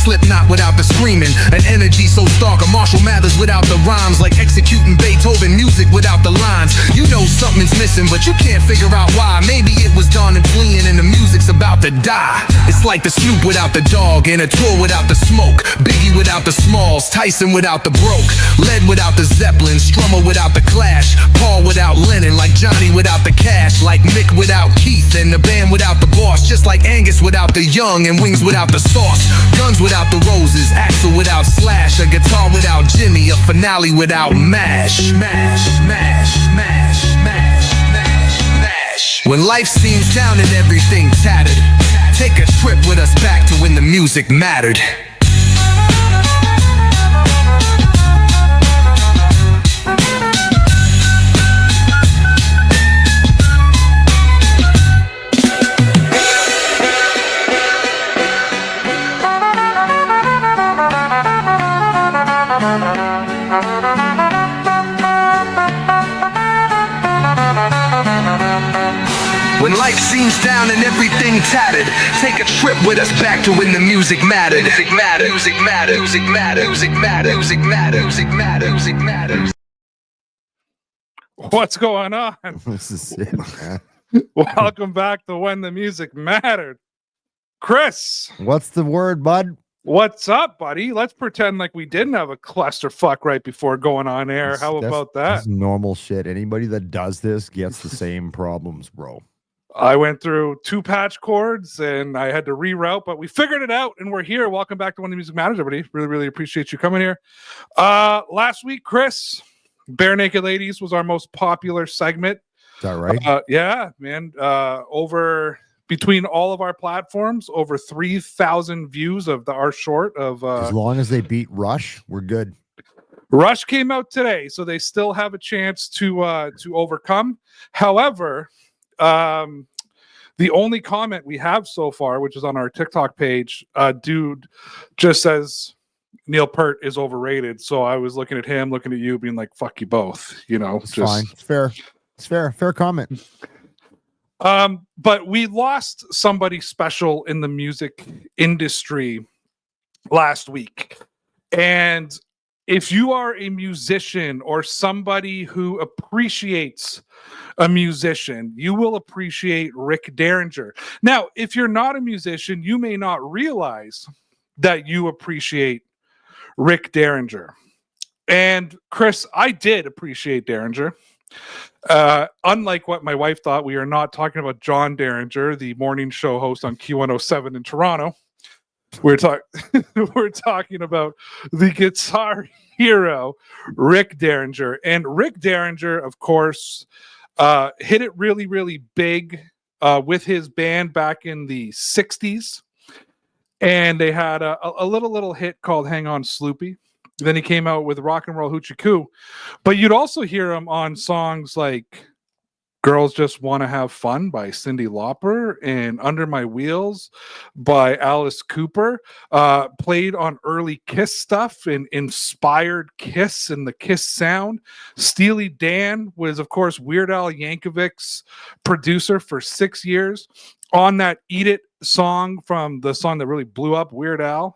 Slipknot without the screaming, an energy so stark, a Marshall Mathers without the rhymes, like executing Beethoven music without the lines. You know something's missing, but you can't figure out why. Maybe it was done and fleeing and the music's about to die. It's like the Snoop without the dog, and a tour without the smoke, Biggie without the Smalls, Tyson without the Broke, Led without the Zeppelin, Strummer without the Clash, Paul without Lennon, like Johnny without the cash, like Mick without Keith, and the band without the boss, just like Angus without the Young, and Wings without the sauce, Guns without the Roses, Axl without Slash, a guitar without Jimmy, a finale without Mash. When life seems down and everything tattered, take a trip with us back to when the music mattered. When life seems down and everything tattered, take a trip with us back to when the music mattered. Music matters, music matters, music matters, music matters, music matters, music matters, music matters. What's going on? This is it, man. Welcome back to When the Music Mattered. Chris, What's the word, bud? what's up, buddy? Let's pretend like we didn't have a clusterfuck right before going on air. How about that? That's normal shit. Anybody that does this gets the same problems, bro. I went through 2 patch cords and I had to reroute, but we figured it out and we're here. Welcome back to When the Music Matters, everybody. Really, really appreciate you coming here. Last week, Chris, Bare Naked Ladies was our most popular segment. Is that right? Yeah, man. Over between all of our platforms, over 3,000 views of our short of. As long as they beat Rush, we're good. Rush came out today, so they still have a chance to overcome. However, the only comment we have so far, which is on our TikTok page, dude just says Neil Peart is overrated. So I was looking at him, looking at you, being like, "Fuck you both," you know. It's fine. It's fair. It's fair comment. But we lost somebody special in the music industry last week. And if you are a musician or somebody who appreciates a musician, you will appreciate Rick Derringer. Now, if you're not a musician, you may not realize that you appreciate Rick Derringer. And Chris, I did appreciate Derringer. Unlike what my wife thought, we are not talking about John Derringer, the morning show host on Q107 in Toronto. We're talking about the guitar hero, Rick Derringer. And Rick Derringer, of course, hit it really, really big with his band back in the 60s. And they had a little hit called Hang On Sloopy. Then he came out with Rock and Roll Hoochie Coo. But you'd also hear him on songs like Girls Just Want to Have Fun by Cyndi Lauper and Under My Wheels by Alice Cooper. Played on early Kiss stuff and inspired Kiss and the Kiss sound. Steely Dan was, of course, Weird Al Yankovic's producer for 6 years. On that Eat It song, from the song that really blew up Weird Al,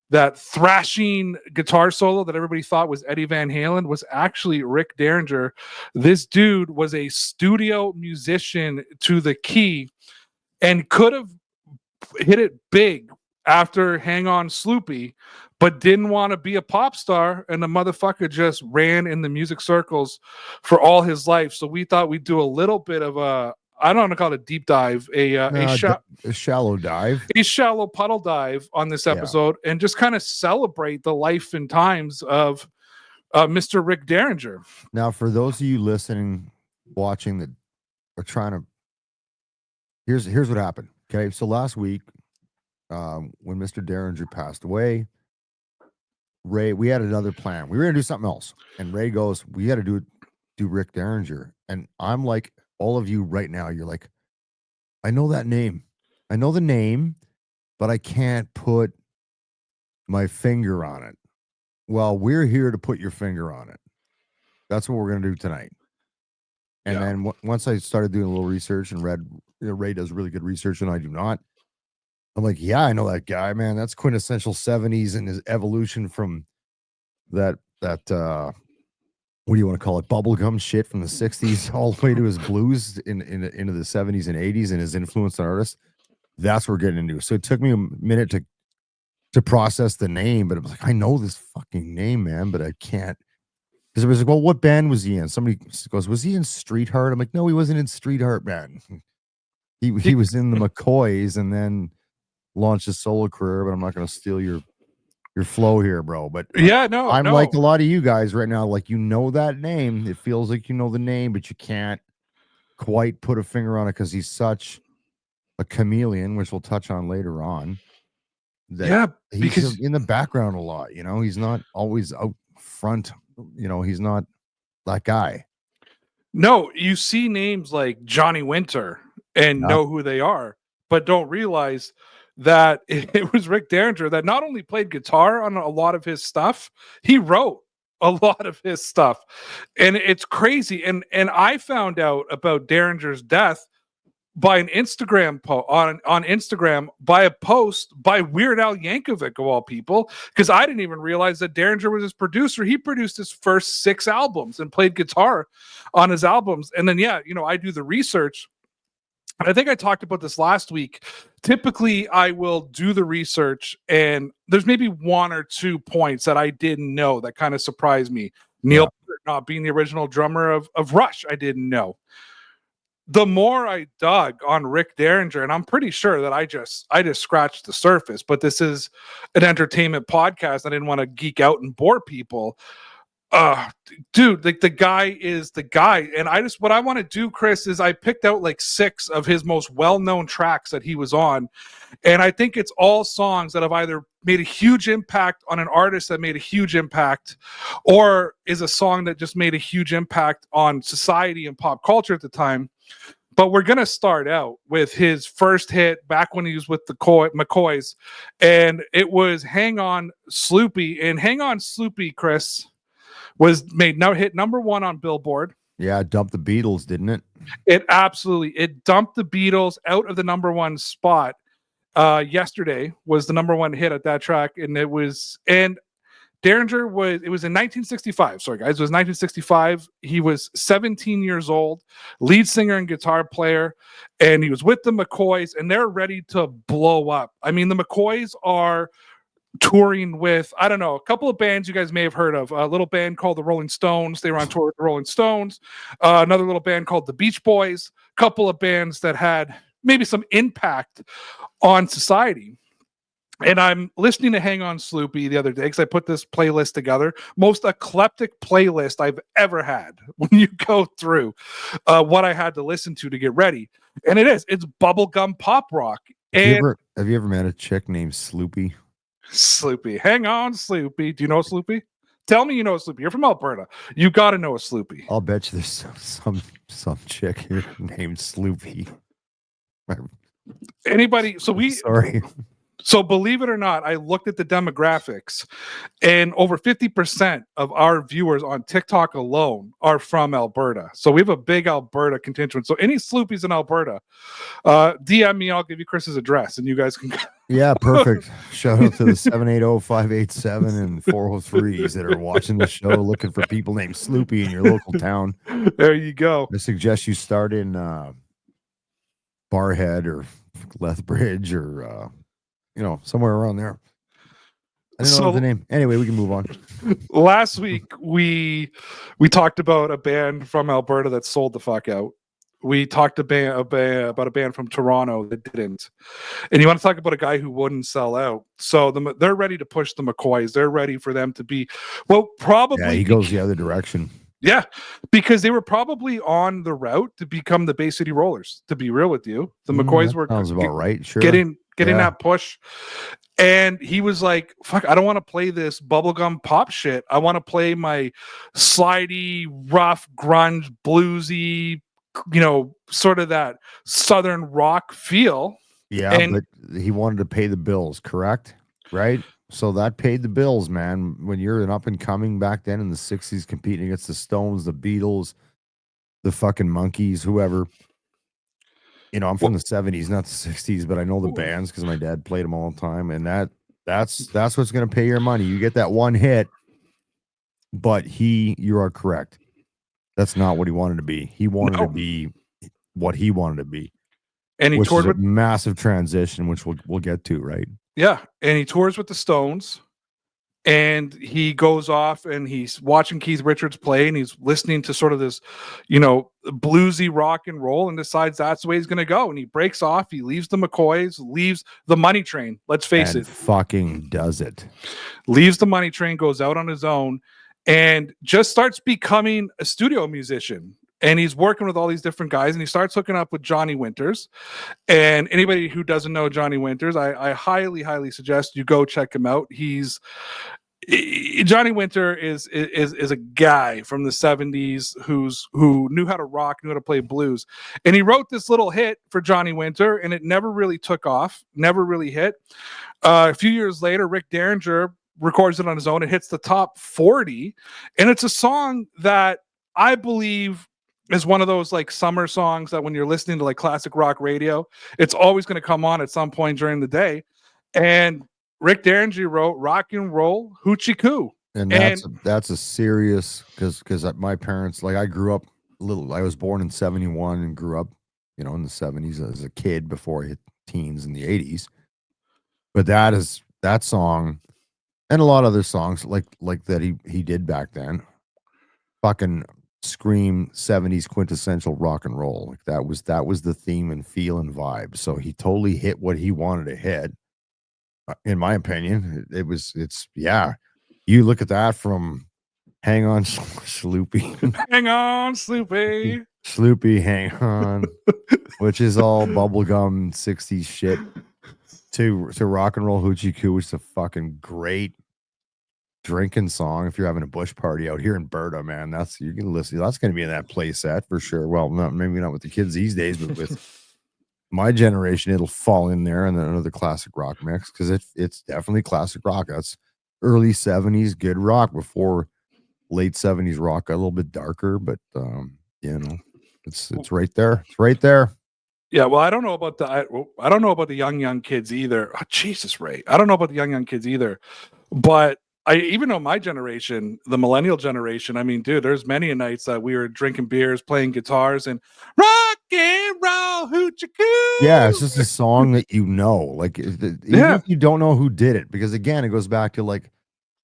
that thrashing guitar solo that everybody thought was Eddie Van Halen was actually Rick Derringer. This dude was a studio musician to the key and could have hit it big after Hang On Sloopy, but didn't want to be a pop star, and the motherfucker just ran in the music circles for all his life. So we thought we'd do a little bit of a, I don't want to call it a deep dive, a shallow dive, a shallow puddle dive on this episode, and just kind of celebrate the life and times of Mr. Rick Derringer. Now, for those of you listening, watching, that are trying to, here's what happened. Okay, so last week, when Mr. Derringer passed away, Ray, we had another plan. We were gonna do something else, and Ray goes, "We got to do Rick Derringer," and I'm like, all of you right now, you're like, I know that name. I know the name, but I can't put my finger on it. Well, we're here to put your finger on it. That's what we're going to do tonight. And then once I started doing a little research and read, Ray does really good research and I do not. I'm like, yeah, I know that guy, man. That's quintessential 70s and his evolution from that what do you want to call it? Bubblegum shit from the 60s all the way to his blues into the 70s and 80s and his influence on artists. That's what we're getting into. So it took me a minute to process the name, but it was like, I know this fucking name, man, but I can't. Because it was like, well, what band was he in? Somebody goes, was he in Street Heart? I'm like, no, he wasn't in Street Heart, man. He was in the McCoys and then launched a solo career, but I'm not going to steal your flow here, bro. But Yeah, no, I'm no. like a lot of you guys right now, like, you know that name. It feels like you know the name, but you can't quite put a finger on it because he's such a chameleon, which we'll touch on later on. That Yeah, he's because in the background a lot, you know. He's not always out front, you know. He's not that guy. no, you see names like Johnny Winter and Yeah. know who they are, but don't realize that it was Rick Derringer that not only played guitar on a lot of his stuff, he wrote a lot of his stuff. And it's crazy. And I found out about Derringer's death by an Instagram on Instagram by a post by Weird Al Yankovic of all people, because I didn't even realize that Derringer was his producer. He produced his first 6 albums and played guitar on his albums. And then I do the research. And I think I talked about this last week. Typically, I will do the research, and there's maybe 1 or 2 points that I didn't know that kind of surprised me. Neil Peart not being the original drummer of Rush, I didn't know. The more I dug on Rick Derringer, and I'm pretty sure that I just scratched the surface, but this is an entertainment podcast. I didn't want to geek out and bore people. Dude, like, the guy is the guy. And what I want to do, Chris, is I picked out like 6 of his most well-known tracks that he was on. And I think it's all songs that have either made a huge impact on an artist that made a huge impact, or is a song that just made a huge impact on society and pop culture at the time. But we're going to start out with his first hit back when he was with the McCoys. And it was Hang On Sloopy. And Hang On Sloopy, Chris, was hit number 1 on Billboard. Yeah, it dumped the Beatles, didn't it? It dumped the Beatles out of the number 1 spot. Yesterday was the number 1 hit at that track. And Derringer it was in 1965. Sorry, guys. It was 1965. He was 17 years old, lead singer and guitar player, and he was with the McCoys, and they're ready to blow up. I mean, the McCoys are touring with, I don't know, a couple of bands you guys may have heard of. A little band called the Rolling Stones. They were on tour with the Rolling Stones. Another little band called the Beach Boys. A couple of bands that had maybe some impact on society. And I'm listening to Hang On Sloopy the other day because I put this playlist together. Most eclectic playlist I've ever had when you go through what I had to listen to get ready. And it's bubblegum pop rock. Have you ever met a chick named Sloopy? Sloopy. Hang On Sloopy. Do you know Sloopy? Tell me you know Sloopy. You're from Alberta. You got to know a Sloopy. I'll bet you there's some chick here named Sloopy. Anybody? Sorry. So believe it or not, I looked at the demographics, and over 50% of our viewers on TikTok alone are from Alberta. So we have a big Alberta contingent. So any Sloopies in Alberta, DM me. I'll give you Chris's address, and you guys can. Yeah, perfect. Shout out to the 780-587 and 403s that are watching the show, looking for people named Sloopy in your local town. There you go. I suggest you start in Barhead or Lethbridge or somewhere around there. I don't know the name. Anyway, we can move on. Last week we talked about a band from Alberta that sold the fuck out. We talked about a band from Toronto that didn't. And you want to talk about a guy who wouldn't sell out. So they're ready to push the McCoys. They're ready for them to be, probably. Yeah, he goes the other direction. Yeah, because they were probably on the route to become the Bay City Rollers, to be real with you. The McCoys were sounds about right. Sure. Getting that push. And he was like, fuck, I don't want to play this bubblegum pop shit. I want to play my slidey, rough, grunge, bluesy, sort of that Southern rock feel. Yeah, but he wanted to pay the bills, correct? Right? So that paid the bills, man. When you're an up and coming back then in the 60s, competing against the Stones, the Beatles, the fucking Monkees, whoever. I'm from the 70s, not the 60s, but I know the bands because my dad played them all the time. And that's what's going to pay your money. You get that one hit, but you are correct. That's not what he wanted to be. He wanted to be what he wanted to be. And he which toured is a with massive transition, which we'll get to, right? Yeah. And he tours with the Stones. And he goes off and he's watching Keith Richards play and he's listening to sort of this, bluesy rock and roll and decides that's the way he's going to go. And he breaks off. He leaves the McCoys, leaves the Money Train. Let's face it. Fucking does it. Leaves the Money Train, goes out on his own and just starts becoming a studio musician. And he's working with all these different guys and he starts hooking up with Johnny Winters. And anybody who doesn't know Johnny Winters, I highly, highly suggest you go check him out. Johnny Winter is a guy from the 70s who knew how to rock, knew how to play blues. And he wrote this little hit for Johnny Winter and it never really took off, never really hit. A few years later, Rick Derringer records it on his own. It hits the top 40. And it's a song that I believe is one of those like summer songs that when you're listening to like classic rock radio, it's always going to come on at some point during the day. And Rick Derringer wrote Rock and Roll Hoochie Coo. And that's a serious, because my parents, like I grew up I was born in 71 and grew up, in the 70s as a kid before I hit teens in the 80s. But that song and a lot of other songs like that he did back then, fucking scream 70s quintessential rock and roll. Like that was the theme and feel and vibe. So he totally hit what he wanted to hit. In my opinion, it's you look at that from Hang On Sloopy. Hang on, Sloopy. Sloopy, hang on. Which is all bubblegum 60s shit to Rock and Roll Hoochie Coo, which is a fucking great drinking song if you're having a bush party out here in Berta, man. You can listen. That's going to be in that play set for sure. Well, maybe not with the kids these days, but with my generation, it'll fall in there. And then another classic rock mix because it's definitely classic rock. That's early 70s good rock before late 70s rock got a little bit darker, but it's right there. It's right there. Yeah, well, I don't know about the young kids either. Oh, Jesus, Ray. I don't know about the young kids either, but I even know my generation, the millennial generation. I mean, dude, there's many nights that we were drinking beers, playing guitars, and rock and roll hoochie coo. Yeah, it's just a song that like even if you don't know who did it, because again, it goes back to like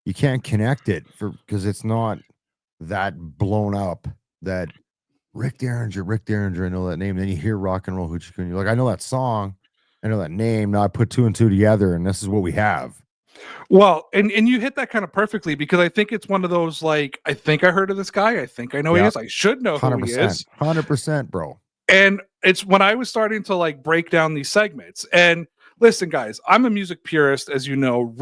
you can't connect it because it's not that blown up that Rick Derringer, I know that name. Then you hear Rock and Roll Hoochie Coo, and you're like, I know that song, I know that name. Now I put two and two together, and this is what we have. Well, and you hit that kind of perfectly because I think it's one of those like, I think I heard of this guy. I think I know he is. I should know who he is. 100%, bro. And it's when I was starting to like break down these segments. And listen, guys, I'm a music purist, as you know.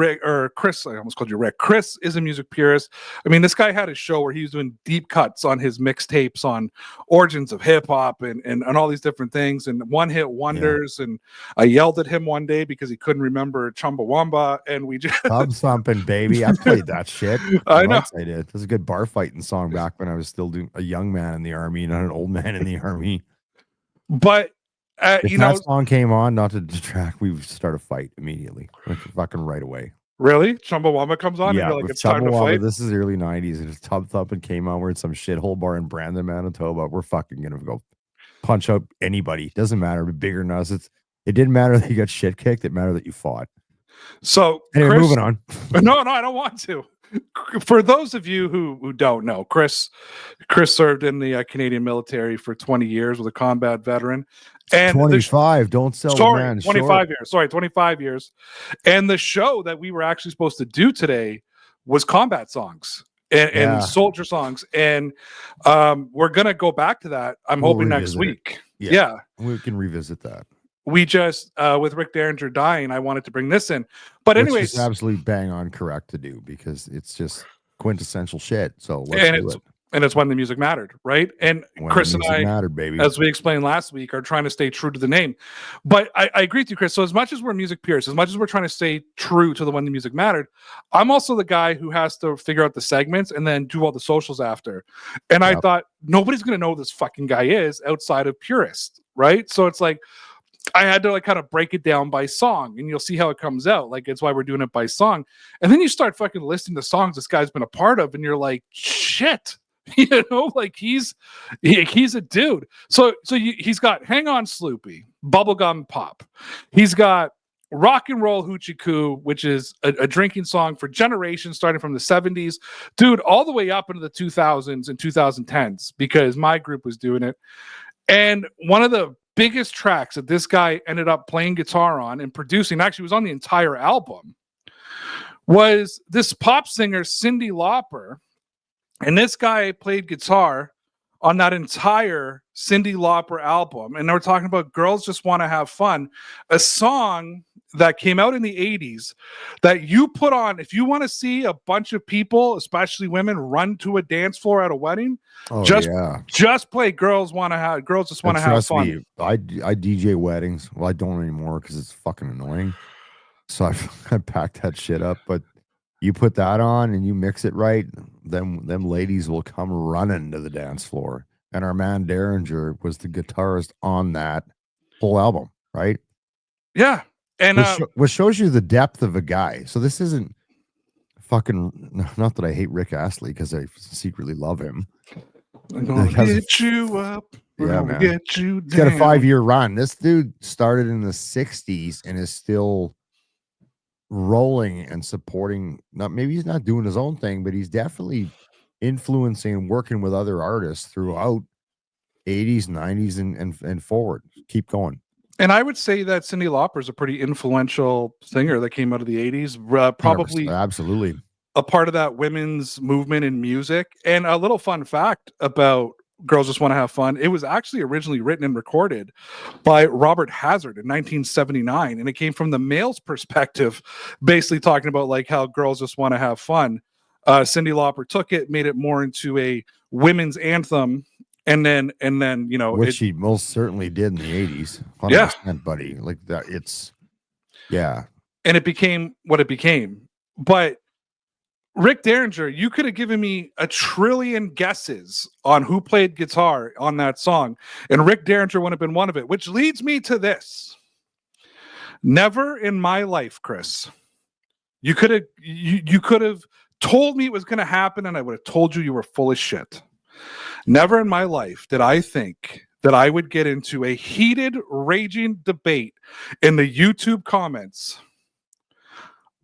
Chris, I almost called you Rick. Chris is a music purist. I mean, this guy had a show where he was doing deep cuts on his mixtapes on origins of hip hop and all these different things and one hit wonders. Yeah. And I yelled at him one day because he couldn't remember Chumbawamba, and we just Pub thumping, baby. I played that shit. I know. I did. It was a good bar fighting song back when I was still a young man in the army, not an old man in the army. But if that song came on, not to detract, we would start a fight immediately, like fucking right away. Really? Chumbawamba comes on, and you're like, it's time to fight. This is early 90s, and Tub Thumping came on. We're at some shithole bar in Brandon, Manitoba. We're fucking gonna go punch up anybody. Doesn't matter, bigger than us. It didn't matter that you got shit kicked. It mattered that you fought. So anyway, moving on. No, I don't want to. For those of you who don't know, Chris served in the Canadian military for 20 years with a combat veteran. And 25, don't sell the man 25 short. years. Sorry, 25 years. And the show that we were actually supposed to do today was combat songs and soldier songs. And we're going to go back to that. I'm hoping next week. Yeah. We can revisit that. We just, with Rick Derringer dying, I wanted to bring this in. But anyways. It's absolutely bang on correct to do because it's just quintessential shit. So let's do it. And it's when the music mattered, right? And when Chris and I, baby. As we explained last week, are trying to stay true to the name. But I agree with you, Chris. So as much as we're music purists, as much as we're trying to stay true to the when the music mattered, I'm also the guy who has to figure out the segments and then do all the socials after. And I thought, nobody's going to know who this fucking guy is outside of purists. right? So it's like I had to like kind of break it down by song, and you'll see how it comes out. Like it's why we're doing it by song. And then you start fucking listening to songs this guy's been a part of, and you're like, shit, like he's a dude. So he's got Hang On Sloopy, Bubblegum Pop. He's got Rock and Roll Hoochie Coo, which is a drinking song for generations, starting from the 70s, dude, all the way up into the 2000s and 2010s, because my group was doing it. And one of the biggest tracks that this guy ended up playing guitar on and producing, actually was on the entire album, was this pop singer, Cyndi Lauper. And this guy played guitar on that entire Cyndi Lauper album. And we're talking about Girls Just Want to Have Fun, a song that came out in the 80s that you put on if you want to see a bunch of people, especially women, run to a dance floor at a wedding. Just play Girls Just Want to Have Fun. Me, I DJ weddings. Well, I don't anymore because it's fucking annoying. So I packed that shit up. But you put that on and you mix it right, them ladies will come running to the dance floor. And our man Derringer was the guitarist on that whole album, right? Yeah. And which shows you the depth of a guy. So this isn't fucking, not that I hate Rick Astley because I secretly love him. I'm gonna get you up. Yeah, man. Get you down. He's got a 5-year run. This dude started in the 60s and is still rolling and supporting. Not maybe he's not doing his own thing, but he's definitely influencing and working with other artists throughout 80s, 90s, and forward. Keep going. And I would say that Cyndi Lauper is a pretty influential singer that came out of the 80s, probably absolutely a part of that women's movement in music. And a little fun fact about Girls Just Want to Have Fun, it was actually originally written and recorded by Robert Hazard in 1979. And it came from the male's perspective, basically talking about like how girls just want to have fun. Cyndi Lauper took it, made it more into a women's anthem. And then, which she most certainly did in the 80s. 100%, yeah, buddy. Like that, yeah. And it became what it became. But Rick Derringer, you could have given me a trillion guesses on who played guitar on that song, and Rick Derringer would have been one of it, which leads me to this. Never in my life, Chris, you could have told me it was going to happen, and I would have told you were full of shit. Never in my life did I think that I would get into a heated, raging debate in the YouTube comments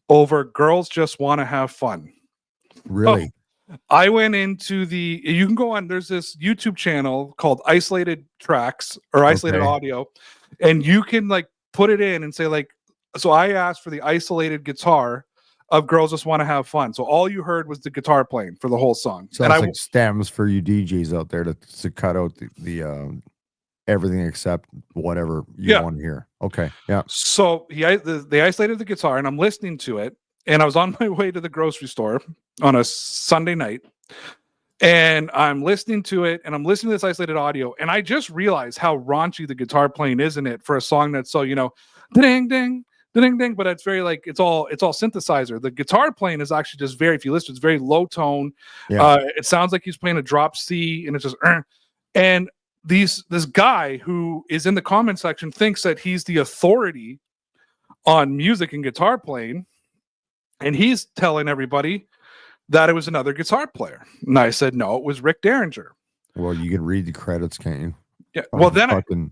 over Girls Just Want to Have Fun. Really? I went into you can go on, there's this YouTube channel called Isolated Tracks or Isolated Audio, and you can like put it in and say like, so I asked for the isolated guitar of Girls Just Want to Have Fun. So all you heard was the guitar playing for the whole song. So it's like stems for you DJs out there to cut out the everything except whatever you want to hear. Okay. Yeah. So they isolated the guitar and I'm listening to it. And I was on my way to the grocery store on a Sunday night. And I'm listening to it and I'm listening to this isolated audio. And I just realized how raunchy the guitar playing is in it for a song that's so, ding, ding. Ding ding, but it's very like it's all synthesizer. The guitar playing is actually just very, if you listen, it's very low tone. Yeah. It sounds like he's playing a drop C, and it's just and this guy who is in the comment section thinks that he's the authority on music and guitar playing, and he's telling everybody that it was another guitar player. And I said no, it was Rick Derringer. Well, you can read the credits, can't you? Yeah. Well, then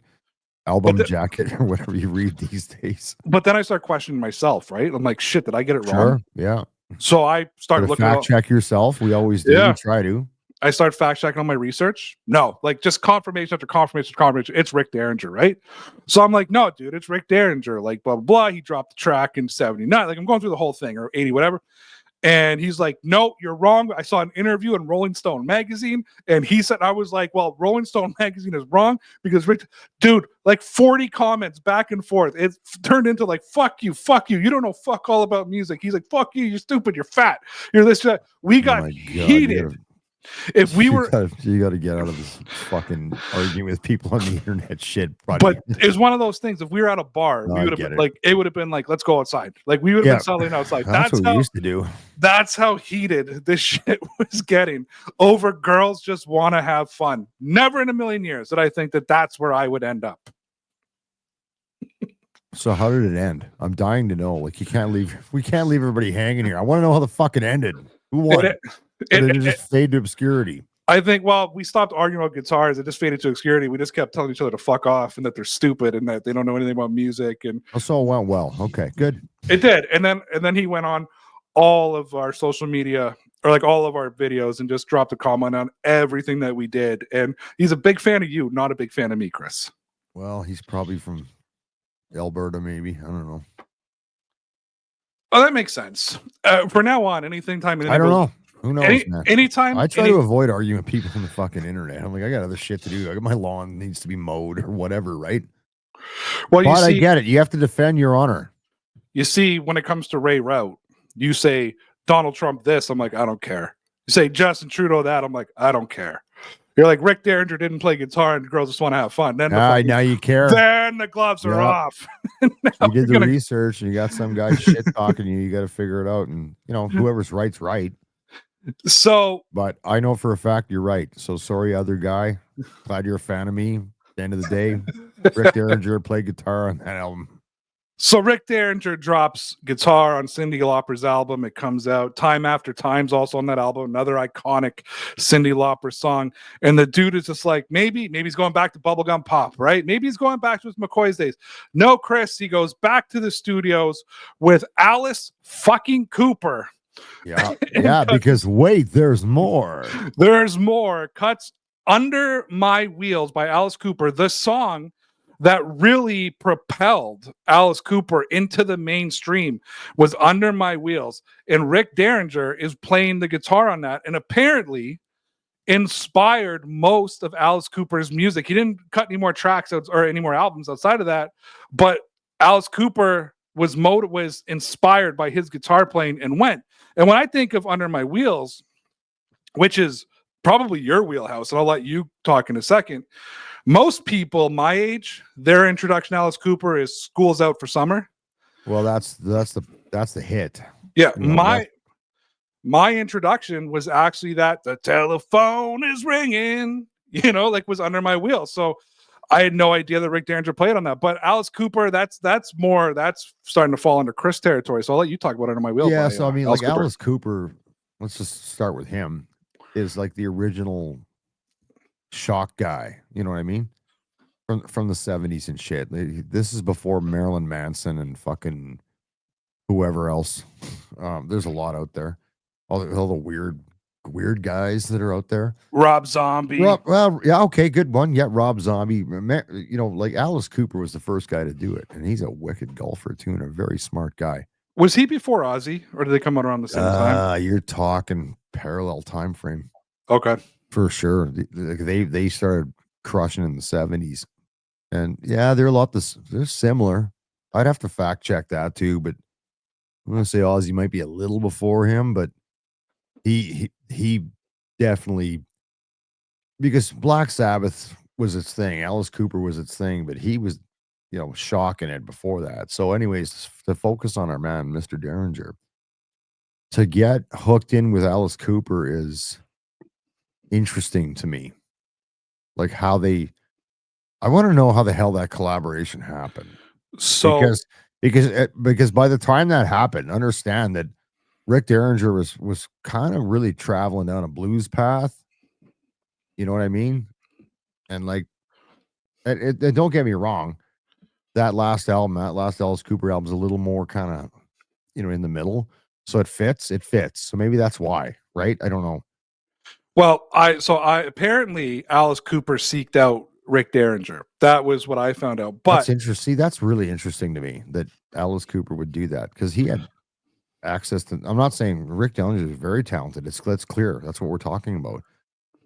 album jacket or whatever you read these days. But then I start questioning myself, right? I'm like, shit, did I get it wrong? Sure, yeah. So I started looking fact check yourself. We always do. We try to. I start fact checking on my research. No, like just confirmation after confirmation after confirmation. It's Rick Derringer, right? So I'm like, no, dude, it's Rick Derringer. Like blah blah blah. He dropped the track in 79. Like I'm going through the whole thing or 80, whatever. And he's like, no, you're wrong. I saw an interview in Rolling Stone magazine. And he said, I was like, well, Rolling Stone magazine is wrong because Rick, dude, like 40 comments back and forth. It turned into like, fuck you. You don't know fuck all about music. He's like, fuck you. You're stupid. You're fat. You're this. We got heated. If we were, you got to get out of this fucking arguing with people on the internet shit, buddy. but it's one of those things. If we were at a bar, No, we I would have get been it. like, it would have been like, let's go outside. Like we would have been selling outside. That's what we used to do. That's how heated this shit was getting over girls just want to have fun. Never in a million years did I think that that's where I would end up. So how did it end? I'm dying to know. Like we can't leave everybody hanging here. I want to know how the fuck it ended. Who won? It just fade to obscurity. I think, well, we stopped arguing about guitars. It just faded to obscurity. We just kept telling each other to fuck off and that they're stupid and that they don't know anything about music. And so it went well. Okay, good. It did. And then he went on all of our social media or like all of our videos and just dropped a comment on everything that we did. And he's a big fan of you, not a big fan of me, Chris. Well, he's probably from Alberta, maybe. I don't know. Oh, that makes sense. For now on, I don't know. Who knows, man? Anytime. I try to avoid arguing with people on the fucking internet. I'm like, I got other shit to do. I got my lawn needs to be mowed or whatever, right? Well, but I get it. You have to defend your honor. You see, when it comes to Ray Rout, you say Donald Trump this, I'm like, I don't care. You say Justin Trudeau that, I'm like, I don't care. You're like, Rick Derringer didn't play guitar and girls just want to have fun. Then now you care. Then the gloves are off. You did the research and you got some guy shit talking you. You got to figure it out. And, whoever's right's right. So, but I know for a fact you're right. So sorry, other guy. Glad you're a fan of me. At the end of the day, Rick Derringer played guitar on that album. So Rick Derringer drops guitar on Cyndi Lauper's album. It comes out. Time After Time's also on that album, another iconic Cyndi Lauper song. And the dude is just like, maybe he's going back to bubblegum pop, right? Maybe he's going back to his McCoy's days. No, Chris, he goes back to the studios with Alice fucking Cooper. Yeah, because wait, there's more. There's more. Cuts Under My Wheels by Alice Cooper, the song that really propelled Alice Cooper into the mainstream was Under My Wheels. And Rick Derringer is playing the guitar on that and apparently inspired most of Alice Cooper's music. He didn't cut any more tracks or any more albums outside of that, but Alice Cooper was inspired by his guitar playing and went. And when I think of Under My Wheels, which is probably your wheelhouse, and I'll let you talk in a second, most people my age, their introduction to Alice Cooper is School's Out for Summer. Well, that's the hit. Yeah, my introduction was actually that the telephone is ringing, was Under My Wheels. So I had no idea that Rick Derringer played on that. But Alice Cooper, that's starting to fall under Chris territory. So I'll let you talk about Under My Wheels. Yeah, so I mean, Alice Cooper, let's just start with him, is like the original shock guy, you know what I mean, from the 70s and shit. This is before Marilyn Manson and fucking whoever else. There's a lot out there, all the weird guys that are out there. Rob Zombie. Well, yeah, okay, good one. Yeah, Rob Zombie. Like Alice Cooper was the first guy to do it, and he's a wicked golfer too, and a very smart guy. Was he before Ozzy, or did they come out around the same time? You're talking parallel time frame. Okay. For sure. They started crushing in the 70s. And yeah, they're similar. I'd have to fact check that too, but I'm gonna say Ozzy might be a little before him, but he definitely, because Black Sabbath was its thing, Alice Cooper was its thing, but he was, shocking it before that. So anyways, to focus on our man, Mr. Derringer, to get hooked in with Alice Cooper is interesting to me. Like I want to know how the hell that collaboration happened. So because by the time that happened, understand that Rick Derringer was kind of really traveling down a blues path. You know what I mean? And like, it don't get me wrong, that last Alice Cooper album is a little more kind of, in the middle. So it fits. So maybe that's why, right? I don't know. Well, I apparently Alice Cooper seeked out Rick Derringer. That was what I found out. But that's interesting. That's really interesting to me that Alice Cooper would do that, because he had access to. I'm not saying Rick Derringer is very talented. That's clear. That's what we're talking about.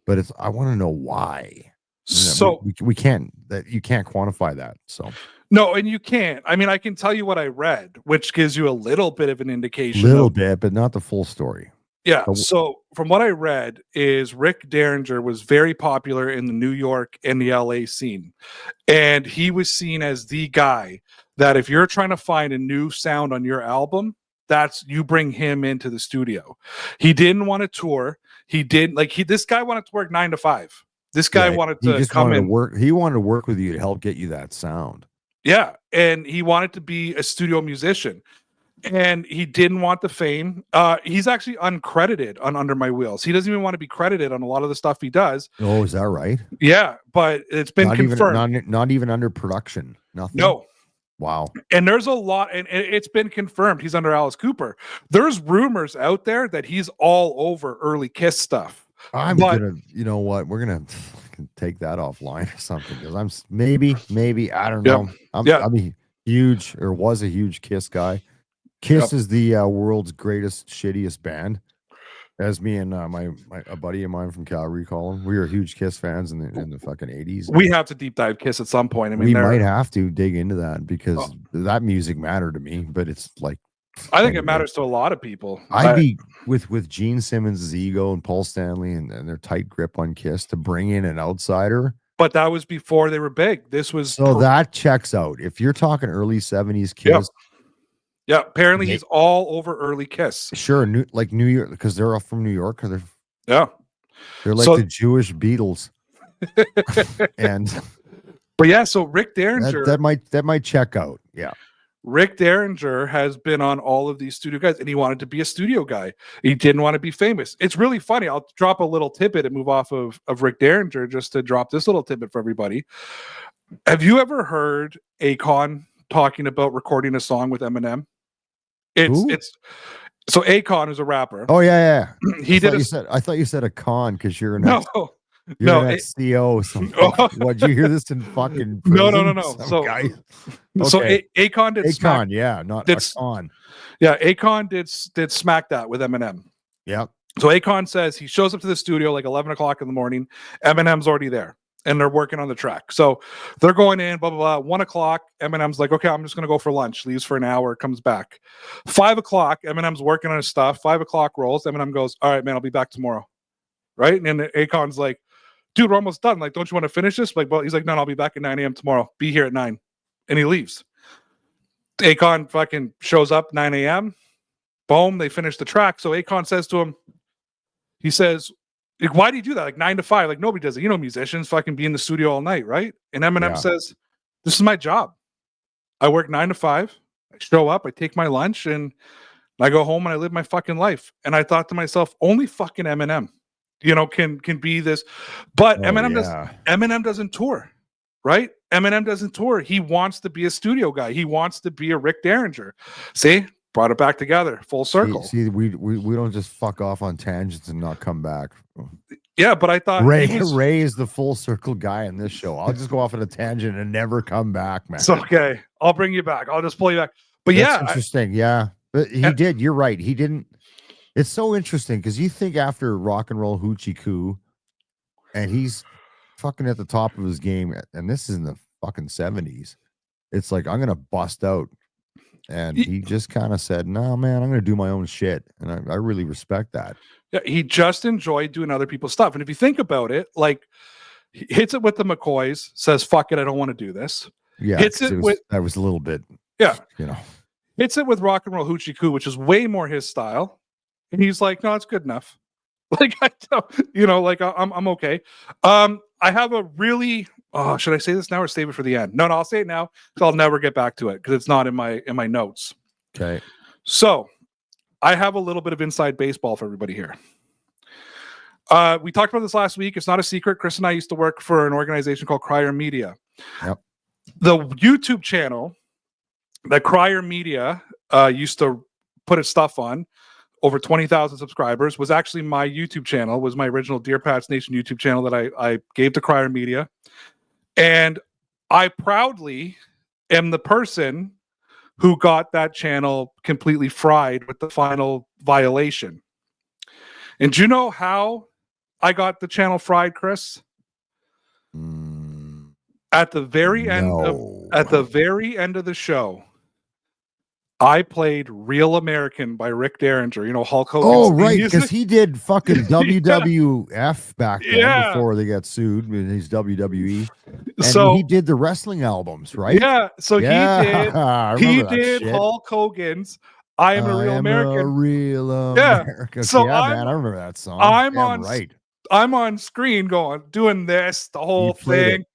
But I want to know why. So we can't. That you can't quantify that. So no, and you can't. I mean, I can tell you what I read, which gives you a little bit of an indication. But not the full story. Yeah. So- So from what I read is Rick Derringer was very popular in the New York and the LA scene. And he was seen as the guy that if you're trying to find a new sound on your album, that's you bring him into the studio. He didn't want to tour. This guy wanted to work 9 to 5. This guy wanted he to just come wanted in. to work. He wanted to work with you to help get you that sound. Yeah. And he wanted to be a studio musician. And he didn't want the fame. He's actually uncredited on Under My Wheels. He doesn't even want to be credited on a lot of the stuff he does. Oh, is that right? Yeah, but it's been Not confirmed. even not even under production. Nothing. No. Wow. And there's a lot, and it's been confirmed he's under Alice Cooper. There's rumors out there that he's all over early Kiss stuff. You know what? We're gonna take that offline or something because maybe I don't know. I'm a huge or was a huge Kiss guy. Kiss is the world's greatest, shittiest band. As me and a buddy of mine from Calgary call him. We were huge Kiss fans in the fucking 80s. We have to deep dive Kiss at some point. I mean, we might have to dig into that because that music mattered to me, but it's like I think it matters to a lot of people. I'd be with Gene Simmons' ego and Paul Stanley and their tight grip on Kiss to bring in an outsider. But that was before they were big. This was that checks out. If you're talking early 70s Kiss. Yeah, apparently he's all over early Kiss. Sure, New York, because they're all from New York. They're like the Jewish Beatles. So Rick Derringer that might check out. Yeah, Rick Derringer has been on all of these studio guys, and he wanted to be a studio guy. He didn't want to be famous. It's really funny. I'll drop a little tidbit and move off of Rick Derringer just to drop this little tidbit for everybody. Have you ever heard Akon talking about recording a song with Eminem? So Akon is a rapper. Oh yeah. I thought you said a con because you're an CO. What you hear this in fucking prison? No. So Akon did Akon, not a con. Yeah, Akon did smack that with Eminem. Yep. So Akon says he shows up to the studio like 11 o'clock in the morning. Eminem's already there. And they're working on the track. So they're going in, blah, blah, blah. 1 o'clock, Eminem's like, okay, I'm just going to go for lunch. Leaves for an hour, comes back. 5 o'clock, Eminem's working on his stuff. 5 o'clock rolls. Eminem goes, all right, man, I'll be back tomorrow. Right? And then Akon's like, dude, we're almost done. Like, don't you want to finish this? Like, well, he's like, no, I'll be back at 9 a.m. tomorrow. Be here at 9. And he leaves. Akon fucking shows up 9 a.m. Boom, they finish the track. So Akon says to him, he says, why do you do that? Like 9 to 5, like nobody does it. You know, musicians fucking be in the studio all night, right? And Eminem says, this is my job. I work 9 to 5. I show up, I take my lunch, and I go home and I live my fucking life. And I thought to myself, only fucking Eminem, can be this. But Eminem doesn't tour, right? Eminem doesn't tour. He wants to be a studio guy. He wants to be a Rick Derringer. See? Brought it back together, full circle. See, we don't just fuck off on tangents and not come back. Yeah, but I thought Ray is the full circle guy in this show. I'll just go off on a tangent and never come back, man. It's okay. I'll bring you back. I'll just pull you back. But that's interesting. But he did. You're right. He didn't. It's so interesting because you think after Rock and Roll Hoochie Coo, and he's fucking at the top of his game, and this is in the fucking 70s. It's like I'm gonna bust out. And he just kind of said, no, man, I'm going to do my own shit. And I really respect that. Yeah, he just enjoyed doing other people's stuff. And if you think about it, like, he hits it with the McCoys, says, fuck it, I don't want to do this. Yeah, that was a little bit, hits it with Rock and Roll Hoochie Coo, which is way more his style. And he's like, no, it's good enough. Like, I don't, I'm okay. I have a really... Oh, should I say this now or save it for the end? No, I'll say it now because I'll never get back to it because it's not in my notes. Okay. So I have a little bit of inside baseball for everybody here. We talked about this last week. It's not a secret. Chris and I used to work for an organization called Crier Media. Yep. The YouTube channel that Crier Media used to put its stuff on, over 20,000 subscribers, was actually my YouTube channel, was my original Dear Pats Nation YouTube channel that I gave to Crier Media. And I proudly am the person who got that channel completely fried with the final violation. And do you know how I got the channel fried, Chris? At the very end of the show, I played Real American by Rick Derringer, you know, Hulk Hogan's Oh, theme right, music. because he did fucking WWF back then Yeah. before they got sued. He's WWE, and So he did the wrestling albums, right? yeah, so I he remember that did shit. Hulk Hogan's I Am a Real American. Real Yeah. American. So Yeah, man, I remember that song. I'm Damn on right. I'm on screen doing this, the whole played thing.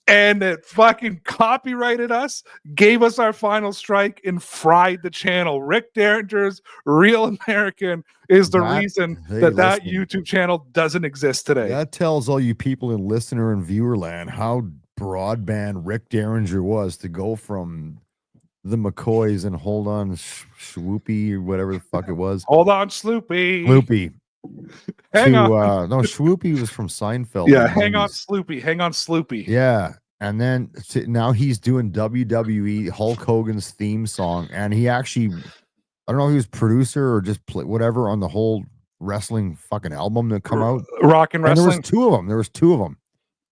And it fucking copyrighted us, gave us our final strike, and fried the channel. Rick Derringer's Real American is the reason that YouTube channel doesn't exist today. That tells all you people in listener and viewer land how broadband Rick Derringer was to go from the McCoys and Hold On Swoopy or whatever the fuck it was. Hold On Sloopy. Sloopy. Hang on. No, Swoopy was from Seinfeld. Yeah, Hang On Sloopy. Hang On Sloopy. Yeah. And then now he's doing WWE Hulk Hogan's theme song. And he actually, I don't know if he was producer or just whatever on the whole wrestling fucking album that come out. Rock and Wrestling. And there was two of them.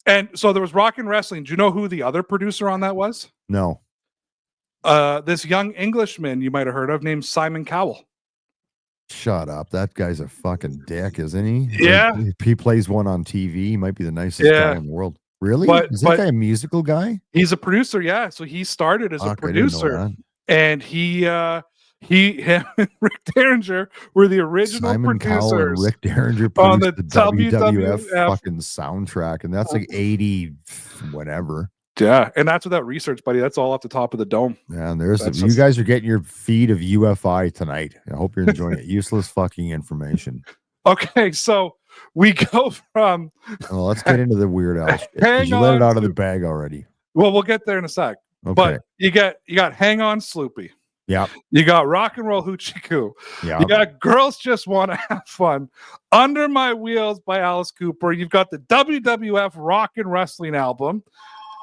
And so there was Rock and Wrestling. Do you know who the other producer on that was? No. This young Englishman you might have heard of named Simon Cowell. Shut up. That guy's a fucking dick, isn't he? Yeah. He plays one on TV. He might be the nicest guy in the world. Really? Is that guy a musical guy? He's a producer, yeah. So he started as a producer. And him and Rick Derringer were the original Simon producers. Cowell and Rick Derringer on the WWF fucking soundtrack. And that's like 80 whatever. Yeah, and that's without research, buddy. That's all off the top of the dome. Yeah, and you guys are getting your feed of UFI tonight. I hope you're enjoying it. Useless fucking information. Okay, so we go from. Well, let's get into the Weird Al shit. You let it out of the bag already. Well, we'll get there in a sec. Okay. But you got Hang On Sloopy. Yeah. You got Rock and Roll Hoochie Coo. Yeah. You got Girls Just Want to Have Fun. Under My Wheels by Alice Cooper. You've got the WWF Rock and Wrestling album.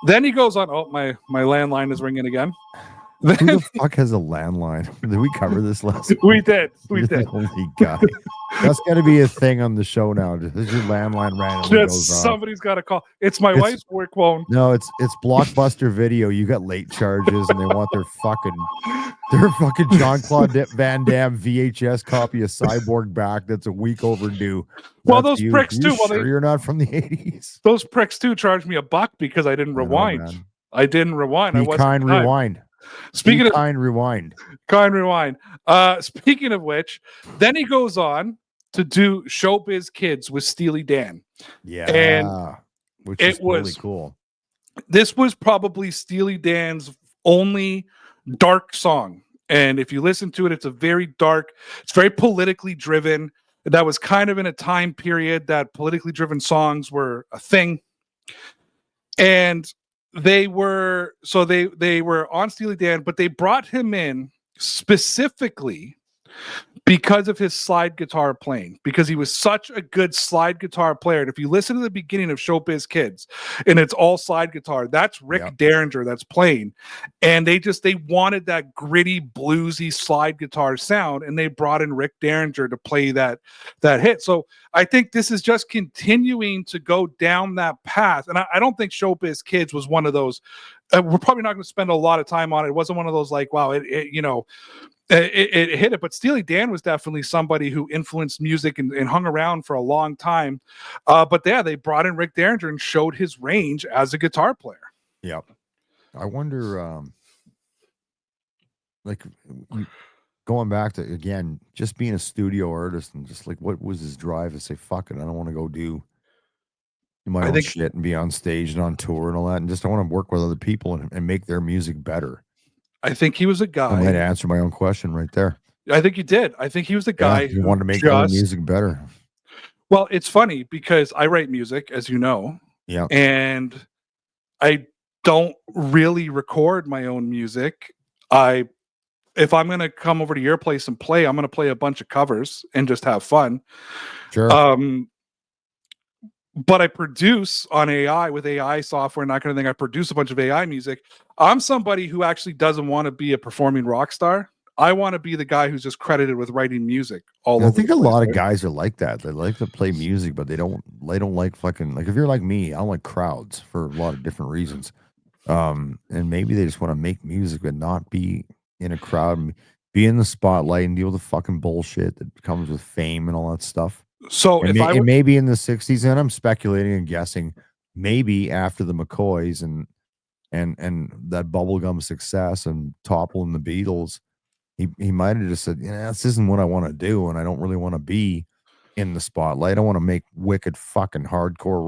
Then he goes on. Oh, my landline is ringing again. Who the fuck has a landline? Did we cover this last week? We did. You're the only guy. That's got to be a thing on the show now. This is your landline randomly goes off. Somebody's got to call. It's my wife's work phone. No, it's Blockbuster Video. You got late charges, and they want their fucking Jean-Claude Van Damme VHS copy of Cyborg back. That's a week overdue. Well, those pricks too. Sure you're not from the 80s. Those pricks too charged me $1 because I didn't rewind. I didn't rewind. Be kind, rewind. Speaking of kind rewind. Speaking of which, then he goes on to do Showbiz Kids with Steely Dan. Yeah, and which is really cool. This was probably Steely Dan's only dark song, and if you listen to it, it's very politically driven. That was kind of in a time period that politically driven songs were a thing, and they were on Steely Dan, but they brought him in specifically because of his slide guitar playing, because he was such a good slide guitar player. And if you listen to the beginning of Showbiz Kids and it's all slide guitar, that's Rick Derringer that's playing. And they wanted that gritty, bluesy slide guitar sound, and they brought in Rick Derringer to play that hit. So I think this is just continuing to go down that path. And I don't think Showbiz Kids was one of those. We're probably not going to spend a lot of time on it. It wasn't one of those like, wow, it hit it. But Steely Dan was definitely somebody who influenced music and hung around for a long time. But yeah, they brought in Rick Derringer and showed his range as a guitar player. Yeah. I wonder, going back to, again, just being a studio artist and just like, what was his drive to say, fuck it, I don't want to go do my own shit and be on stage and on tour and all that. And just, I want to work with other people and make their music better. I think he was a guy. I might answer my own question right there. I think you did. I think he was the guy who wanted to make their music better. Well, it's funny because I write music, as you know. Yeah. And I don't really record my own music. If I'm going to come over to your place and play, I'm going to play a bunch of covers and just have fun. Sure. But I produce on AI with AI software and that kind of thing. I produce a bunch of AI music. I'm somebody who actually doesn't want to be a performing rock star. I want to be the guy who's just credited with writing music all over. I think a lot of guys are like that. They like to play music, but they don't like fucking, like, if you're like me, I don't like crowds for a lot of different reasons. And maybe they just want to make music but not be in a crowd. be in the spotlight and deal with the fucking bullshit that comes with fame and all that stuff. So And, if I and would, maybe in the 60s, and I'm speculating and guessing, maybe after the McCoys and that bubblegum success and toppling the Beatles, he might have just said, yeah, this isn't what I want to do, and I don't really want to be in the spotlight. I want to make wicked fucking hardcore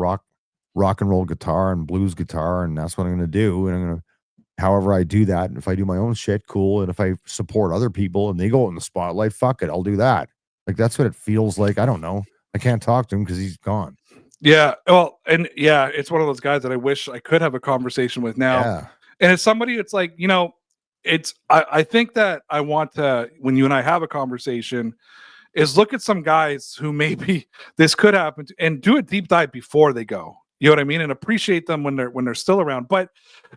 rock and roll guitar and blues guitar, and that's what I'm gonna do. And I'm gonna, however I do that, and if I do my own shit, cool. And if I support other people and they go in the spotlight, fuck it, I'll do that. Like that's what it feels like. I don't know. I can't talk to him because he's gone. yeah, well, and yeah, it's one of those guys that I wish I could have a conversation with now. Yeah. And it's somebody, it's like, it's, I think that I want to, when you and I have a conversation, is look at some guys who maybe this could happen to, and do a deep dive before they go. You know what I mean? And appreciate them when they're still around. But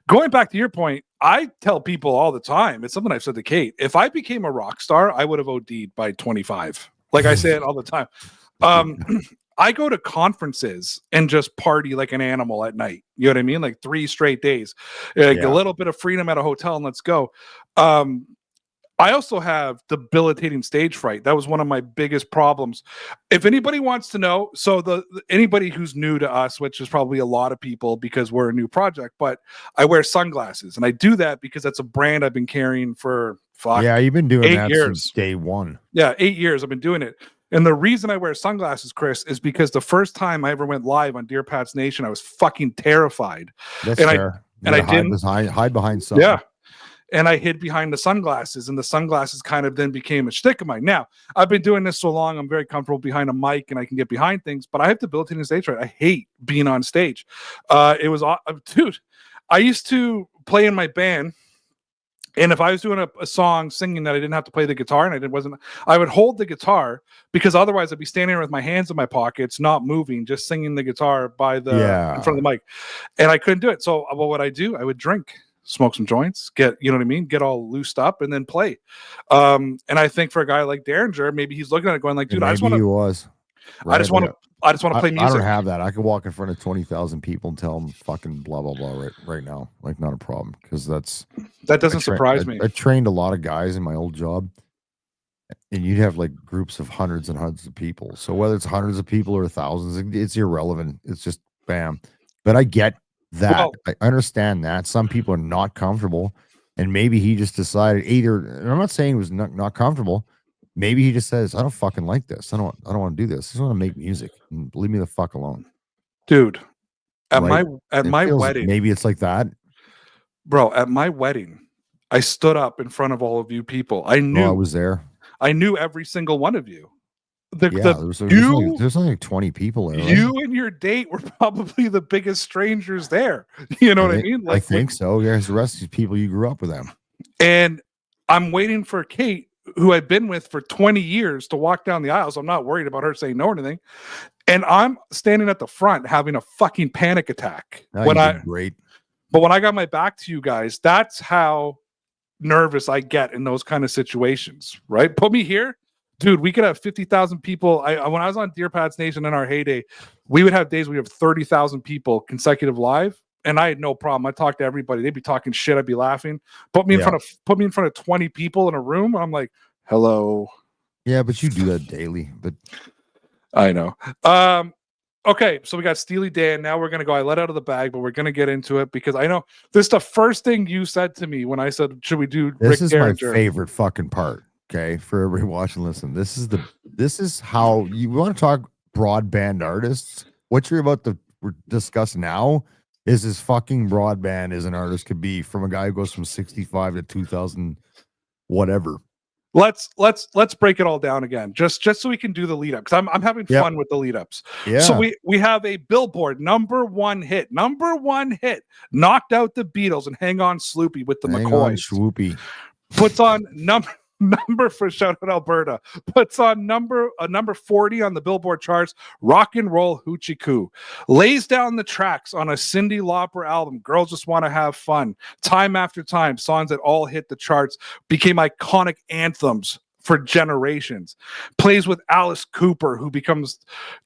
going back to your point, I tell people all the time, it's something I've said to Kate. If I became a rock star, I would have OD'd by 25. Like I say it all the time. I go to conferences and just party like an animal at night. You know what I mean? Like 3 straight days, like a little bit of freedom at a hotel and let's go. I also have debilitating stage fright. That was one of my biggest problems. If anybody wants to know, so anybody who's new to us, which is probably a lot of people because we're a new project, but I wear sunglasses, and I do that because that's a brand I've been carrying for You've been doing 8 that years. since day one. Yeah, 8 years I've been doing it. And the reason I wear sunglasses, Chris, is because the first time I ever went live on Dear Pat's Nation, I was fucking terrified. That's and fair. I didn't hide behind something. Yeah. And I hid behind the sunglasses, and the sunglasses kind of then became a shtick of mine. Now, I've been doing this so long, I'm very comfortable behind a mic and I can get behind things, but I have debilitating stage fright. I hate being on stage. Dude, I used to play in my band, and if I was doing a song singing that I didn't have to play the guitar and I would hold the guitar because otherwise I'd be standing there with my hands in my pockets, not moving, just singing the guitar in front of the mic. And I couldn't do it. So what would I do? I would drink, smoke some joints, get all loosed up and then play. And I think for a guy like Derringer, maybe he's looking at it going like, dude, I just want to play music. I don't have that. I could walk in front of 20,000 people and tell them fucking blah, blah, blah right now. Like not a problem. Because that doesn't surprise me. I trained a lot of guys in my old job, and you'd have like groups of hundreds and hundreds of people. So whether it's hundreds of people or thousands, it's irrelevant. It's just bam. But I get that. Well, I understand that some people are not comfortable, and maybe he just decided and I'm not saying he was not comfortable. Maybe he just says, I don't fucking like this. I don't want to do this. I just want to make music and leave me the fuck alone. Dude, at my wedding. Maybe it's like that. Bro, at my wedding, I stood up in front of all of you people. I knew I was there. I knew every single one of you. There's only like 20 people there. You and your date were probably the biggest strangers there. You know what I mean? Like, I think so. There's the rest of these people you grew up with them. And I'm waiting for Kate, who I've been with for 20 years, to walk down the aisle. So I'm not worried about her saying no or anything. And I'm standing at the front having a fucking panic attack. Great. But when I got my back to you guys, that's how nervous I get in those kind of situations, right? Put me here. Dude, we could have 50,000 people. When I was on Dear Pat's Nation in our heyday, we would have days we have 30,000 people consecutive live, and I had no problem. I talked to everybody. They'd be talking shit. I'd be laughing. Put me in front of 20 people in a room. I'm like, hello. Yeah, but you do that daily. But I know. Okay, so we got Steely Dan. Now we're gonna go. I let out of the bag, but we're gonna get into it because I know this is the first thing you said to me when I said, "Should we do?" This Rick is Derringer? My favorite fucking part. Okay, for everybody watching, listen. This is how you want to talk broadband artists. What you're about to discuss now is as fucking broadband as an artist could be, from a guy who goes from 65 to 2000, whatever. Let's break it all down again, just so we can do the lead up, because I'm having fun with the lead ups. Yeah. So we have a Billboard number one hit, knocked out the Beatles and Hang On Sloopy with the McCoys. Swoopy. Puts on number for shout out Alberta, puts on number 40 on the Billboard charts, Rock and Roll Hoochie Coo, lays down the tracks on a Cyndi Lauper album, Girls Just Want to Have Fun, time after time, songs that all hit the charts, became iconic anthems for generations, plays with Alice Cooper, who becomes,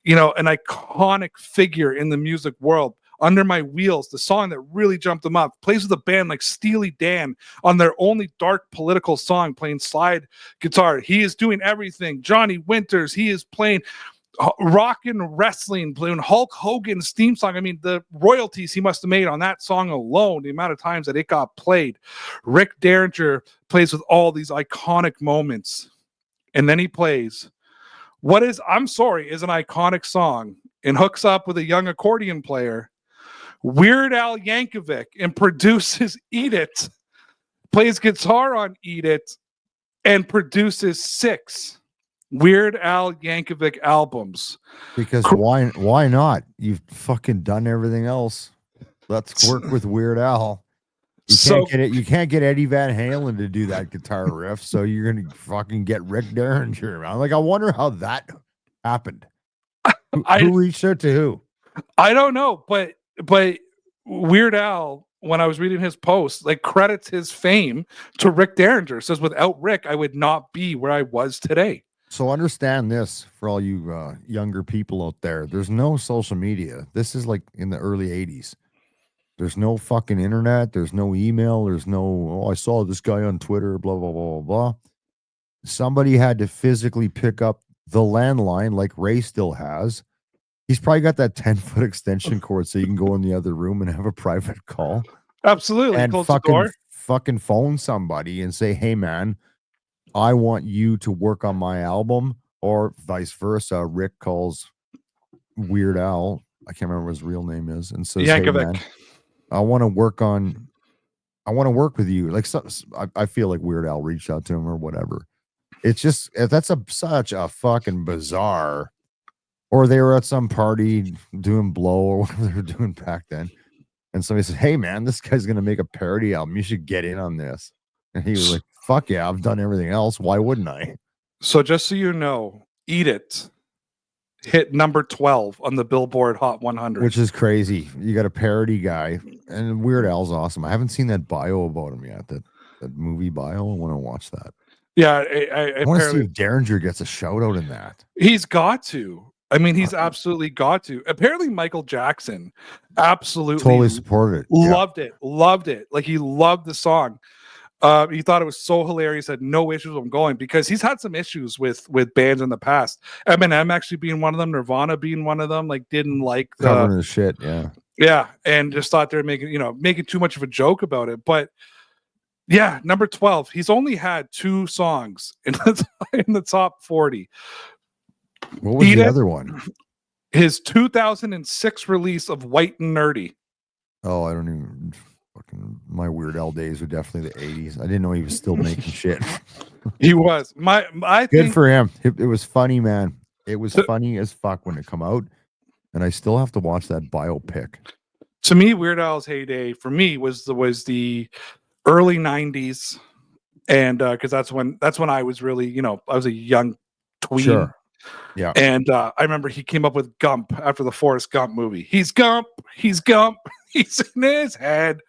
an iconic figure in the music world, Under My Wheels, the song that really jumped him up. Plays with a band like Steely Dan on their only dark political song, playing slide guitar. He is doing everything. Johnny Winters, he is playing rock and wrestling, playing Hulk Hogan's theme song. I mean, the royalties he must have made on that song alone, the amount of times that it got played. Rick Derringer plays with all these iconic moments. And then he plays what is, I'm sorry, is an iconic song and hooks up with a young accordion player, Weird Al Yankovic, and produces Eat It, plays guitar on Eat It, and produces 6 Weird Al Yankovic albums. Because why not? You've fucking done everything else. Let's work with Weird Al. You can't get Eddie Van Halen to do that guitar riff, so you're gonna fucking get Rick Derringer. I'm like, I wonder how that happened. Who reached out to who? I don't know, but Weird Al, when I was reading his post, like credits his fame to Rick Derringer. Says without Rick, I would not be where I was today. So understand this for all you younger people out there. There's no social media. This is like in the early 80s. There's no fucking internet. There's no email. There's no, I saw this guy on Twitter, blah, blah, blah, blah, blah. Somebody had to physically pick up the landline like Ray still has. He's probably got that 10-foot extension cord so you can go in the other room and have a private call. Absolutely. And fucking phone somebody and say, hey, man, I want you to work on my album, or vice versa. Rick calls Weird Al, I can't remember what his real name is, and says, hey, man, I want to work with you. Like, I feel like Weird Al reached out to him or whatever. It's just, that's such a fucking bizarre, or they were at some party doing blow or whatever they were doing back then. And somebody said, hey, man, this guy's going to make a parody album. You should get in on this. And he was like, fuck yeah, I've done everything else. Why wouldn't I? So just so you know, Eat It hit number 12 on the Billboard Hot 100. Which is crazy. You got a parody guy. And Weird Al's awesome. I haven't seen that bio about him yet, that movie bio. I want to watch that. Yeah. I want to see if Derringer gets a shout out in that. He's got to. I mean, he's absolutely got to. Apparently, Michael Jackson absolutely totally supported it. Loved it. Like, he loved the song. He thought it was so hilarious, had no issues with him going, because he's had some issues with bands in the past. Eminem actually being one of them, Nirvana being one of them, like didn't like covering the shit, yeah, and just thought they're making too much of a joke about it. But yeah, number 12. He's only had 2 songs in the top 40. What was the other one? His 2006 release of White and Nerdy. Oh, I don't even. My Weird Al days were definitely the 80s. I didn't know he was still making shit. He was. Good for him. It was funny, man. It was funny as fuck when it come out, and I still have to watch that biopic. To me, Weird Al's heyday for me was the early 90s, and because that's when I was really, I was a young tween. Sure. Yeah. And I remember he came up with Gump after the Forrest Gump movie. He's Gump. He's in his head.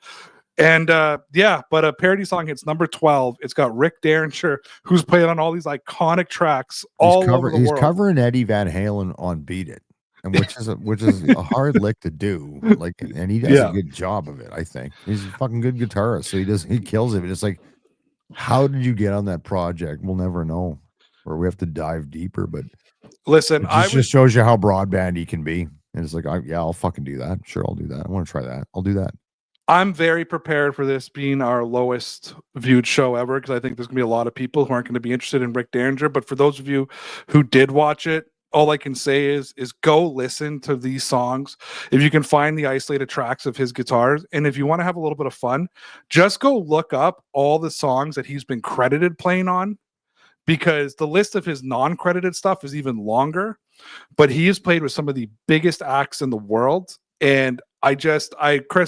And but a parody song hits number 12. It's got Rick Derringer, who's playing on all these iconic tracks over the world. He's covering Eddie Van Halen on Beat It, and which is a hard lick to do. Like, and he does a good job of it. I think he's a fucking good guitarist, so he kills it. But it's like, how did you get on that project? We'll never know, or we have to dive deeper. But listen, it just shows you how broadband he can be. And it's like, I'll fucking do that. Sure, I'll do that. I want to try that. I'll do that. I'm very prepared for this being our lowest viewed show ever, because I think there's going to be a lot of people who aren't going to be interested in Rick Derringer. But for those of you who did watch it, all I can say is go listen to these songs. If you can find the isolated tracks of his guitars, and if you want to have a little bit of fun, just go look up all the songs that he's been credited playing on, because the list of his non-credited stuff is even longer. But he has played with some of the biggest acts in the world. And Chris,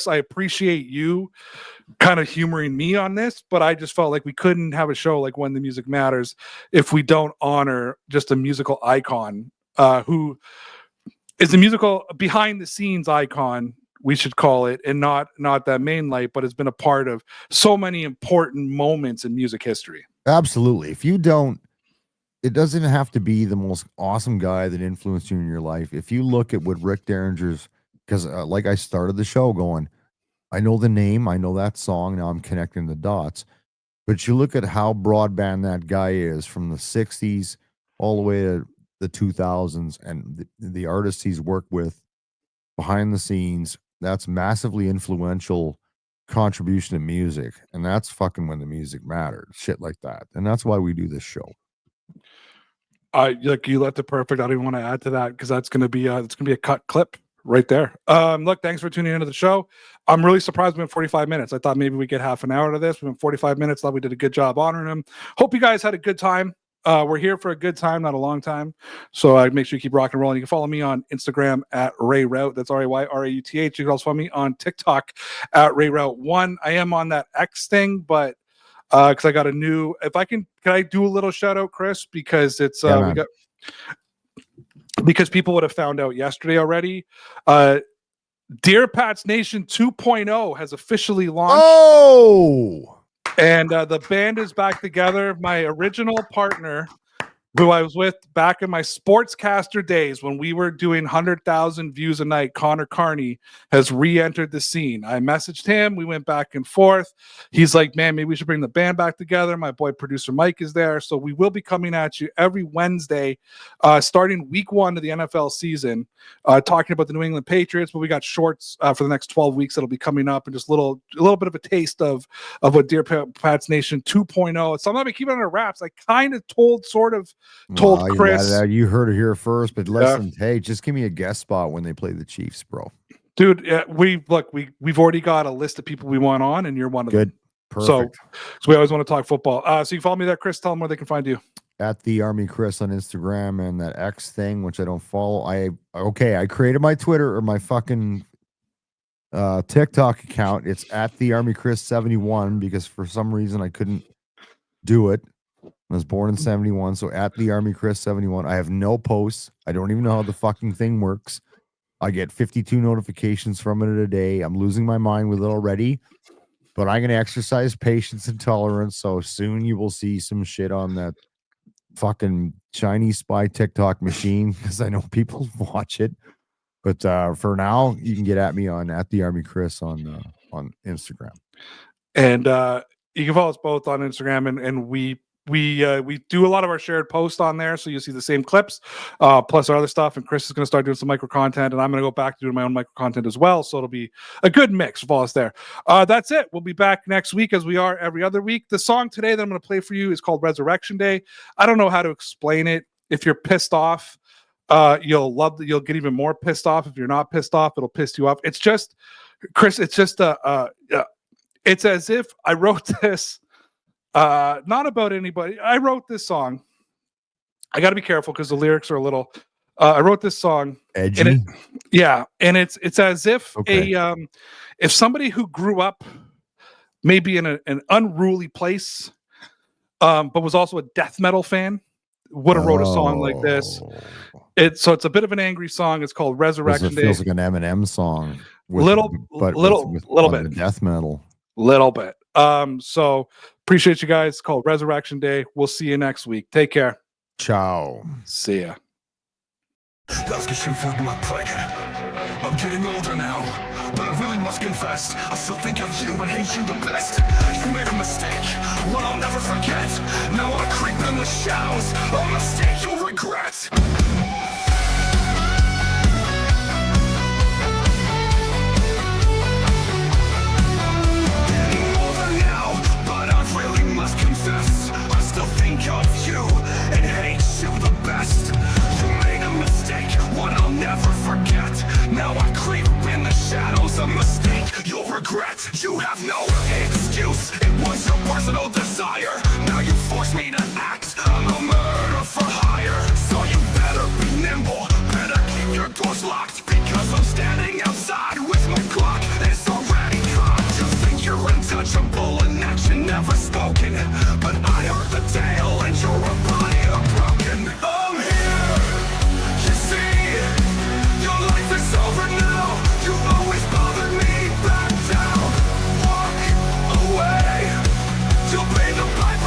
I appreciate you kind of humoring me on this, but I just felt like we couldn't have a show like When the Music Matters if we don't honor just a musical icon who is a musical behind the scenes icon, we should call it, and not that main light, but has been a part of so many important moments in music history. Absolutely. If you don't, it doesn't have to be the most awesome guy that influenced you in your life. If you look at what Rick Derringer's because like I started the show going, I know the name, I know that song. Now I'm connecting the dots. But you look at how broadband that guy is from the 60s all the way to the 2000s, and the artists he's worked with behind the scenes, that's massively influential contribution to music. And that's fucking when the music mattered, shit like that. And that's why we do this show. Like you left it perfect. I don't even want to add to that because that's gonna be a cut clip right there. Look, thanks for tuning into the show. I'm really surprised we went 45 minutes. I thought maybe we get half an hour out of this. We went 45 minutes. Thought we did a good job honoring him. Hope you guys had a good time. We're here for a good time, not a long time. So make sure you keep rocking and rolling. You can follow me on Instagram at RayRoute. That's RayRauth. You can also follow me on TikTok at RayRoute1. I am on that X thing, but because I got a new. If I can I do a little shout out, Chris? Because it's because people would have found out yesterday already. Dear Pats Nation 2.0 has officially launched. Oh! And the band is back together. My original partner, who I was with back in my sportscaster days when we were doing 100,000 views a night, Connor Carney, has re-entered the scene. I messaged him. We went back and forth. He's like, man, maybe we should bring the band back together. My boy producer Mike is there. So we will be coming at you every Wednesday, starting week 1 of the NFL season, talking about the New England Patriots. But we got shorts for the next 12 weeks that'll be coming up, and just a little bit of a taste of what Dear Pats Nation 2.0. It's something I've been keeping under wraps. I kind of told Chris. You heard it here first, but listen, hey, just give me a guest spot when they play the Chiefs, bro. Dude, we've already got a list of people we want on, and you're one of them. Perfect. So we always want to talk football. So you follow me there, Chris. Tell them where they can find you. At the Army Chris on Instagram, and that X thing, which I don't follow. I created my Twitter or my fucking TikTok account. It's at the Army Chris 71 because for some reason I couldn't do it. I was born in 71, so at the Army Chris 71. I have no posts. I don't even know how the fucking thing works. I get 52 notifications from it a day. I'm losing my mind with it already, but I'm going to exercise patience and tolerance. So soon you will see some shit on that fucking Chinese spy TikTok machine because I know people watch it. But for now, you can get at me on at the Army Chris on Instagram. And you can follow us both on Instagram, and we do a lot of our shared posts on there, so you'll see the same clips plus our other stuff. And Chris is going to start doing some micro content, and I'm going to go back to doing my own micro content as well, so it'll be a good mix. Follow us there. That's it. We'll be back next week as we are every other week. The song today that I'm going to play for you is called Resurrection Day. I don't know how to explain it. If you're pissed off, you'll get even more pissed off. If you're not pissed off, it'll piss you off. It's just, Chris, it's just it's as if I wrote this not about anybody. I wrote this song. I got to be careful because the lyrics are a little I wrote this song edgy. And it's as if if somebody who grew up maybe in an unruly place but was also a death metal fan would have wrote a song like this. It's a bit of an angry song. It's called Resurrection Day. It feels like an Eminem song. Little bit death metal. Little bit. So appreciate you guys. It's called Resurrection Day. We'll see you next week. Take care. Ciao. See ya. I'm getting older now, but I really must confess, I still think of you and hate you the best. You made a mistake, one I'll never forget. Now I creep in the shadows, a mistake you'll regret. Must confess, I still think of you and hate you the best. You made a mistake, one I'll never forget. Now I creep in the shadows, a mistake you'll regret. You have no excuse, it was your personal desire. Now you force me to act, I'm a murder for hire. So you better be nimble, better keep your doors locked, because I'm standing outside with my clock. It's already cocked. You think you're untouchable in action, never spoken, but I heard the tale and you're a body of broken. I'm here, you see, your life is over now. You always bothered me, back down, walk away. You'll pay the price.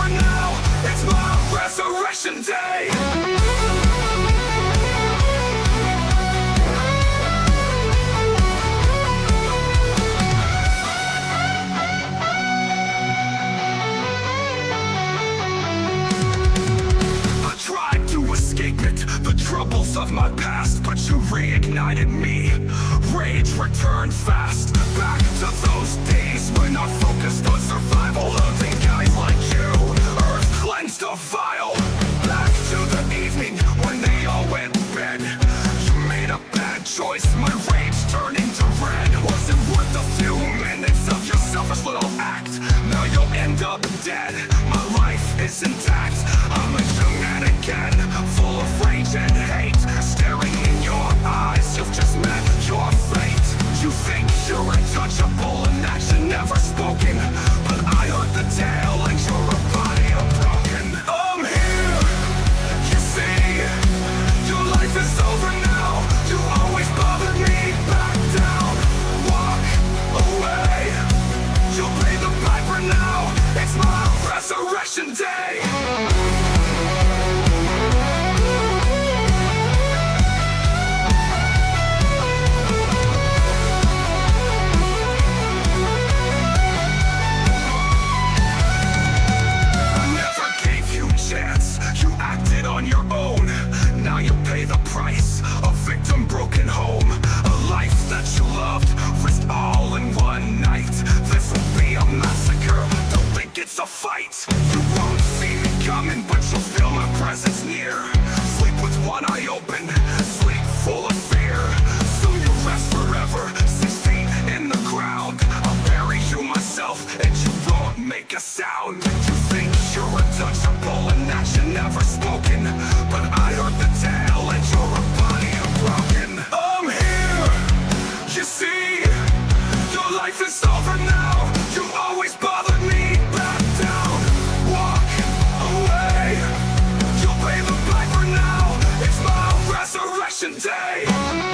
my past, but you reignited me. Rage returned fast, back to those days when I focused on survival. Hunting guys like you, earth cleansed the vial. Back to the evening when they all went to bed. You made a bad choice, my rage turned into red. Was it worth a few minutes of your selfish little act? Now you'll end up dead, my life is intact. I'm a young man again, full of rage and hate. Staring in your eyes, you've just met your fate. You think you're untouchable and that you're never spoken, but I heard the tale and you're a body of broken. I'm here, you see, your life is over now. You always bothered me, back down, walk away. You'll pay the piper now, it's my resurrection day. You acted on your own, now you pay the price. A victim, broken home, a life that you loved, risked all in one night. This will be a massacre, don't think it's a fight. You won't see me coming, but you'll feel my presence near. Sleep with one eye open, sleep full of fear. Soon you'll rest forever, 6 feet in the ground. I'll bury you myself, and you won't make a sound. You think you're untouchable and that you're never spoken, but I heard the tale and you're a body of broken. I'm here, you see, your life is over now. You always bothered me, back down, walk away. You'll pay the piper now, it's my resurrection day.